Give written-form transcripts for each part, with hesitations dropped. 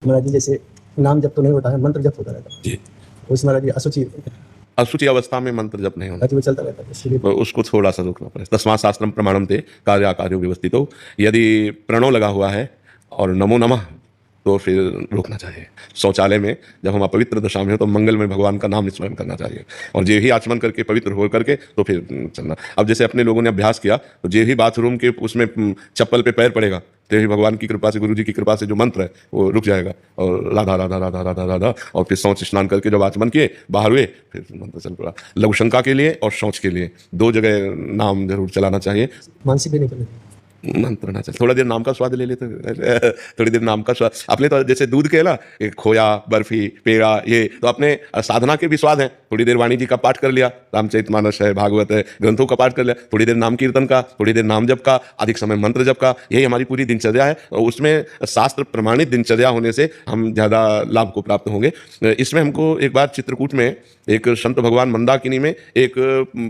महाराज जी जैसे नाम जप तो नहीं होता है, मंत्र जप होता रहता है जी। उसमें महाराज जी अशुचि अवस्था में मंत्र जप नहीं होना, वो चलता रहता है इसलिए तो उसको थोड़ा सा रोकना पड़ेगा। तस्मात् शास्त्रम प्रमाणम ते कार्याकार्यो व्यवस्थितो, यदि प्रणव लगा हुआ है और नमो नमः तो फिर रोकना चाहिए। शौचालय में जब हम अपवित्र दशा में हो तो मंगल में भगवान का नाम स्मरण करना चाहिए, और जे ही आचमन करके पवित्र हो करके तो फिर चलना। अब जैसे अपने लोगों ने अभ्यास किया तो जे ही बाथरूम के उसमें चप्पल पे पैर पड़ेगा तो ही भगवान की कृपा से, गुरु जी की कृपा से जो मंत्र है वो रुक जाएगा, और राधा राधा राधा राधा राधा, और फिर शौच स्नान करके जब आचमन किए बाहर हुए फिर मंत्र चल पड़ा। लघु शंका के लिए और शौच के लिए 2 जगह नाम जरूर चलाना चाहिए। मानसिक भी नहीं करना, मंत्र ना चले, थोड़ा देर नाम का स्वाद ले लेते, थोड़ी देर नाम का स्वाद अपने, तो जैसे दूध के ना खोया बर्फी पेड़ा, ये तो अपने साधना के भी स्वाद हैं। थोड़ी देर वाणी जी का पाठ कर लिया, रामचरितमानस है, भागवत है, ग्रंथों का पाठ कर लिया, थोड़ी देर नाम कीर्तन का, थोड़ी देर नाम जप का, अधिक समय मंत्र जप का, यही हमारी पूरी दिनचर्या है। और उसमें शास्त्र प्रमाणित दिनचर्या होने से हम ज़्यादा लाभ को प्राप्त होंगे। इसमें हमको एक बार चित्रकूट में एक संत भगवान मंदाकिनी में एक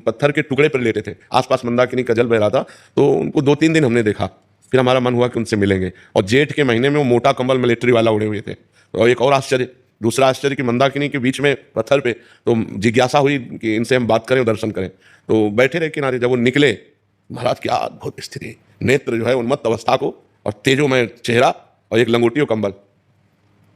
पत्थर के टुकड़े पर लेटे थे, आसपास मंदाकिनी का जल बह रहा था, तो उनको 2-3 दिन हमने देखा। फिर हमारा मन हुआ कि उनसे मिलेंगे, और जेठ के महीने में वो मोटा कंबल मिलिट्री वाला उड़े हुए थे। और एक और आश्चर्य, दूसरा आश्चर्य कि मंदाकिनी के बीच में पत्थर पे, तो जिज्ञासा हुई कि इनसे हम बात करें, दर्शन करें, तो बैठे रहे किनारे। जब वो निकले, महाराज क्या अद्भुत स्थिति, नेत्र जो है उन्मत्त अवस्था को, और तेजोमय चेहरा, और एक लंगोटी और कंबल।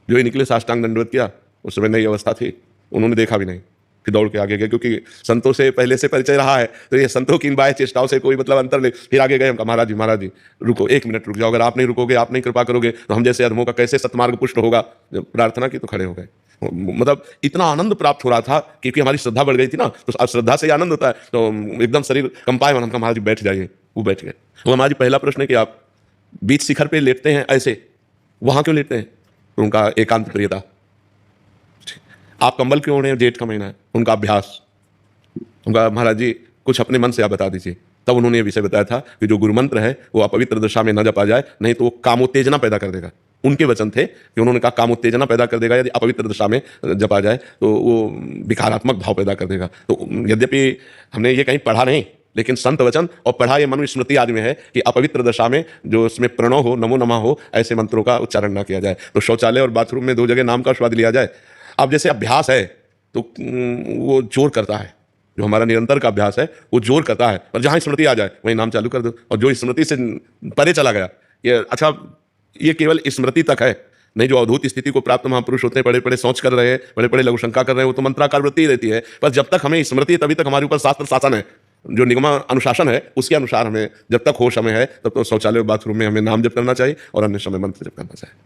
जो ही निकले साष्टांग दंडवत किया, उस समय नई अवस्था थी, उन्होंने देखा भी नहीं, फिर दौड़ के आगे गए, क्योंकि संतों से पहले से परिचय रहा है, तो ये संतों की इन बाह्य चेष्टाओं से कोई मतलब अंतर नहीं। फिर आगे गए, हम कहा महाराज जी रुको, 1 मिनट रुक जाओ, अगर आप नहीं रुकोगे, आप नहीं कृपा करोगे तो हम जैसे अधमों का कैसे सतमार्ग पुष्ट होगा। जब प्रार्थना की तो खड़े हो गए, मतलब इतना आनंद प्राप्त हो रहा था क्योंकि हमारी श्रद्धा बढ़ गई थी ना, तो श्रद्धा से आनंद होता है, तो एकदम शरीर कंपायमान। हम कहा महाराज जी बैठ जाइए, वो बैठ गए। तो हमारा पहला प्रश्न है कि आप बीच शिखर पे लेटते हैं ऐसे, वहां क्यों लेटते हैं? तो उनका एकांत प्रियता। आप कंबल क्यों ओढ़े हैं? जेठ का महीना है, उनका अभ्यास। उनका महाराज जी कुछ अपने मन से आप बता दीजिए। तब उन्होंने ये विषय बताया था कि जो गुरु मंत्र है वो अपवित्र दशा में न जपा जाए, नहीं तो वो कामोत्तेजना पैदा कर देगा। उनके वचन थे कि उन्होंने कहा कामोत्तेजना पैदा कर देगा, यदि अपवित्र दशा में जपा जाए तो वो विकारात्मक भाव पैदा कर देगा। तो यद्यपि हमने ये कहीं पढ़ा नहीं, लेकिन संत वचन और पढ़ा ये मनुस्मृति आदि में है कि अपवित्र दशा में जो उसमें प्रणव हो, नमो नमः हो, ऐसे मंत्रों का उच्चारण ना किया जाए। तो शौचालय और बाथरूम में 2 जगह नाम का स्वाद लिया जाए। अब जैसे अभ्यास है तो वो जोर करता है, जो हमारा निरंतर का अभ्यास है वो जोर करता है, पर जहाँ स्मृति आ जाए वहीं नाम चालू कर दो। और जो स्मृति से परे चला गया, ये अच्छा, ये केवल स्मृति तक है, नहीं जो अवधूत स्थिति को प्राप्त महापुरुष होते हैं, बड़े बड़े सोच कर रहे हैं, बड़े बड़े लघु शंका कर रहे हैं, वो तो मंत्राकार वृत्ति ही रहती है। पर जब तक हमें स्मृति है तभी तक हमारे ऊपर शास्त्र शासन है, जो निगम अनुशासन है उसके अनुसार हमें जब तक होश हमें है तब तो शौचालय और बाथरूम में हमें नाम जप करना चाहिए और अन्य समय मंत्र जप करना चाहिए।